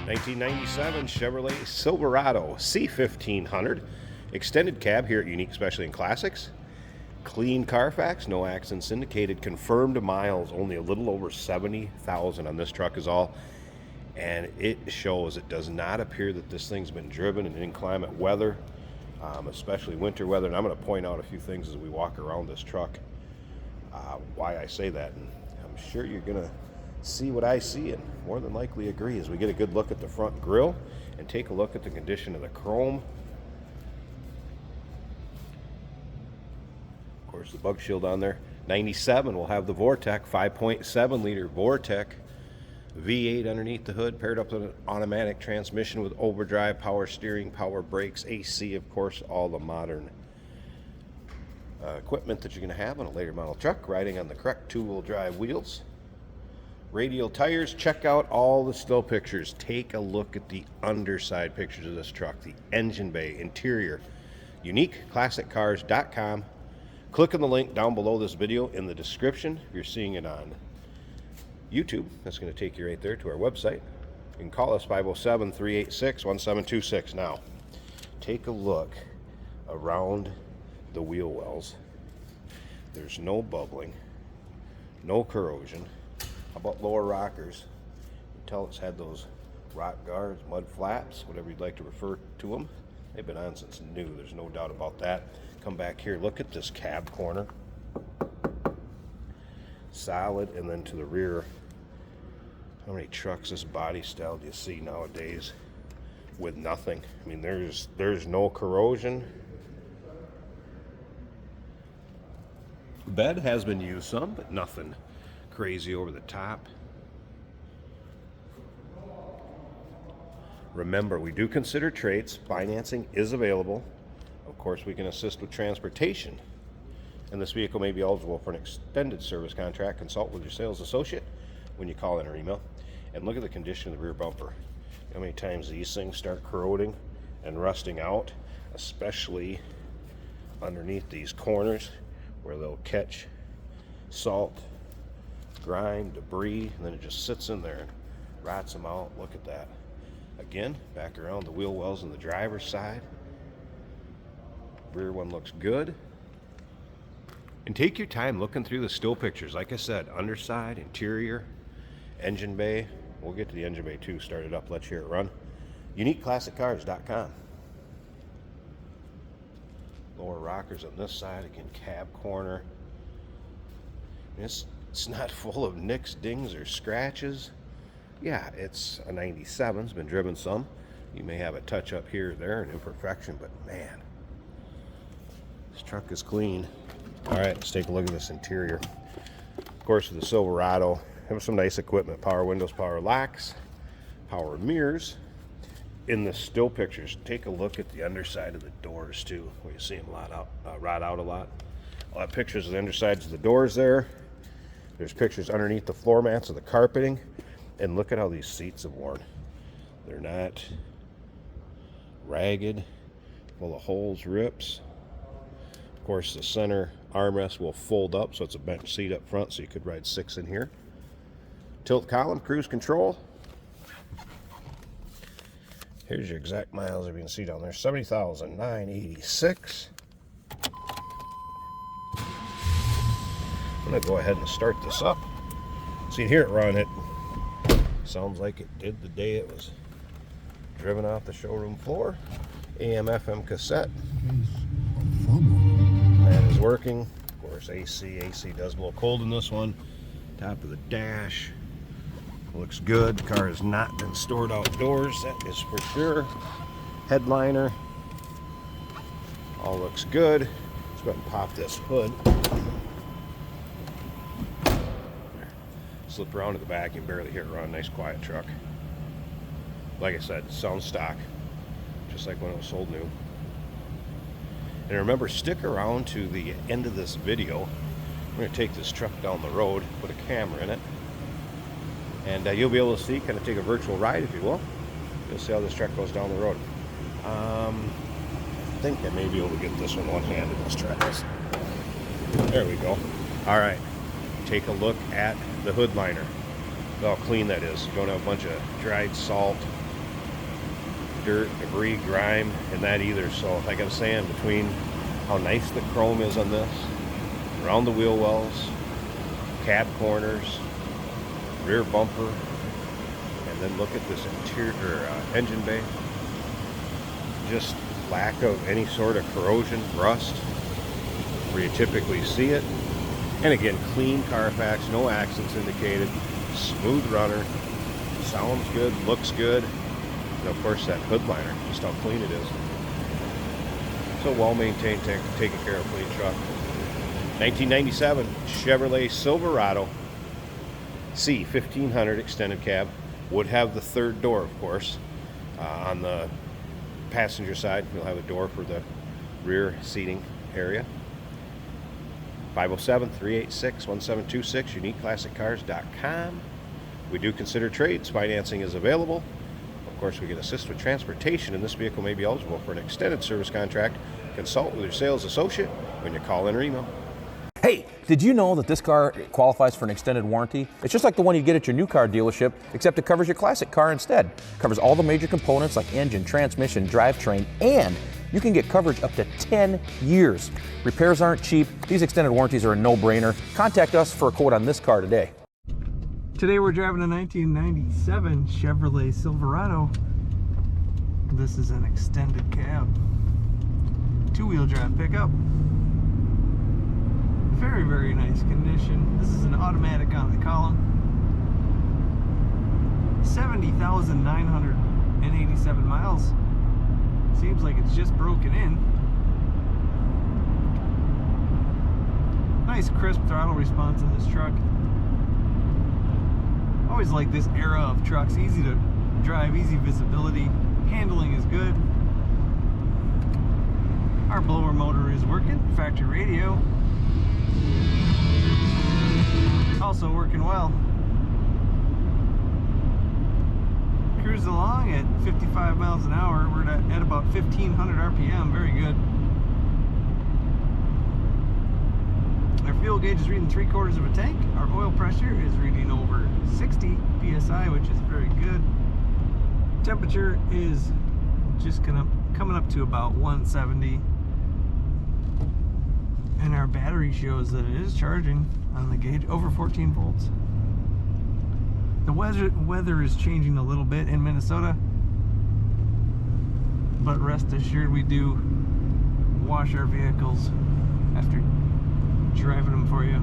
1997 Chevrolet Silverado C1500 extended cab here at Unique Specialty and Classics. Clean Carfax, no accidents indicated, confirmed miles, only a little over 70,000 on this truck is all. And it shows, it does not appear that this thing's been driven in inclement weather, especially winter weather. And I'm going to point out a few things as we walk around this truck, why I say that. And I'm sure you're going to see what I see and more than likely agree as we get a good look at the front grille and take a look at the condition of the chrome. Of course, the bug shield on there. 97 will have the Vortec 5.7 liter Vortec V8 underneath the hood, paired up with an automatic transmission with overdrive, power steering, power brakes, AC, of course, all the modern equipment that you're going to have on a later model truck, riding on the correct two-wheel drive wheels. Radial tires. Check out all the still pictures. Take a look at the underside pictures of this truck, the engine bay, interior. UniqueClassicCars.com. Click on the link down below this video in the description. If you're seeing it on YouTube, that's going to take you right there to our website. You can call us 507-386-1726. Now, take a look around the wheel wells. There's no bubbling, no corrosion. How about lower rockers? You can tell it's had those rock guards, mud flaps, whatever you'd like to refer to them. They've been on since new, there's no doubt about that. Come back here, look at this cab corner. Solid, and then to the rear. How many trucks this body style do you see nowadays with nothing? I mean, there's no corrosion. The bed has been used some, but nothing crazy over the top. Remember, we do consider trades. Financing is available. Of course, we can assist with transportation. And this vehicle may be eligible for an extended service contract. Consult with your sales associate when you call in or email. And look at the condition of the rear bumper. How many times these things start corroding and rusting out, especially underneath these corners where they'll catch salt, grime, debris, and then it just sits in there and rots them out. Look at that. Again, back around the wheel wells on the driver's side. Rear one looks good. And take your time looking through the still pictures. Like I said, underside, interior, engine bay. We'll get to the engine bay too. Start it up. Let's hear it run. UniqueClassicCars.com. Lower rockers on this side. Again, cab corner. It's not full of nicks, dings, or scratches. Yeah, it's a 97. It's been driven some. You may have a touch up here or there, an imperfection, but man, this truck is clean. All right, let's take a look at this interior. Of course, with the Silverado, have some nice equipment. Power windows, power locks, power mirrors. In the still pictures, take a look at the underside of the doors too, where you see them rot out a lot. I'll have pictures of the undersides of the doors there. There's pictures underneath the floor mats of the carpeting. And look at how these seats have worn. They're not ragged, full of holes, rips. Of course, the center armrest will fold up, so it's a bench seat up front, so you could ride 6 in here. Tilt column, cruise control. Here's your exact miles you can see down there, 70,986. I'm gonna go ahead and start this up. So you hear it run, it sounds like it did the day it was driven off the showroom floor. AM/FM cassette. That is working. Of course, AC does blow cold in this one. Top of the dash looks good. The car has not been stored outdoors, that is for sure. Headliner all looks good. Let's go ahead and pop this hood. Slip around to the back, you can barely hear it run. Nice quiet truck. Like I said, sounds stock, just like when it was sold new. And remember, stick around to the end of this video. We're going to take this truck down the road, put a camera in it, and you'll be able to see, kind of take a virtual ride, if you will. You'll see how this truck goes down the road. I think I may be able to get this one one-handed. Let's try this. There we go. All right. Take a look at the hood liner. Look how clean that is. You don't have a bunch of dried salt, dirt, debris, grime in that either. So like I was saying, between how nice the chrome is on this, around the wheel wells, cab corners, rear bumper, and then look at this interior engine bay. Just lack of any sort of corrosion, rust, where you typically see it. And again, clean Carfax, no accidents indicated, smooth runner, sounds good, looks good, and of course that hood liner, just how clean it is. So well maintained, taken care of, clean truck. 1997 Chevrolet Silverado C1500 extended cab. Would have the third door, of course. On the passenger side, you'll have a door for the rear seating area. 507-386-1726, uniqueclassiccars.com. We do consider trades. Financing is available. Of course, we can assist with transportation, and this vehicle may be eligible for an extended service contract. Consult with your sales associate when you call in or email. Hey, did you know that this car qualifies for an extended warranty? It's just like the one you get at your new car dealership, except it covers your classic car instead. It covers all the major components like engine, transmission, drivetrain, and you can get coverage up to 10 years. Repairs aren't cheap. These extended warranties are a no-brainer. Contact us for a quote on this car today. Today we're driving a 1997 Chevrolet Silverado. This is an extended cab. Two-wheel drive pickup. Very, very nice condition. This is an automatic on the column. 70,987 miles. Seems like it's just broken in. Nice crisp throttle response in this truck. Always like this era of trucks. Easy to drive, easy visibility. Handling is good. Our blower motor is working. Factory radio. Also working well. Cruising along at 55 miles an hour. We're at about 1,500 RPM. Very good. Our fuel gauge is reading 3/4 of a tank. Our oil pressure is reading over 60 psi, which is very good. Temperature is just coming up to about 170. And our battery shows that it is charging on the gauge over 14 volts. The weather is changing a little bit in Minnesota, but rest assured we do wash our vehicles after driving them for you.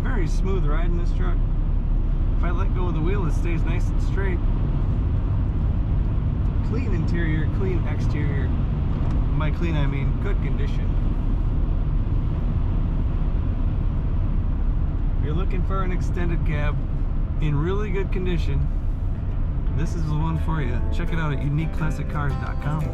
Very smooth ride in this truck. If I let go of the wheel, it stays nice and straight. Clean interior, clean exterior. By clean, I mean good condition. If you're looking for an extended cab in really good condition, this is the one for you. Check it out at uniqueclassiccars.com.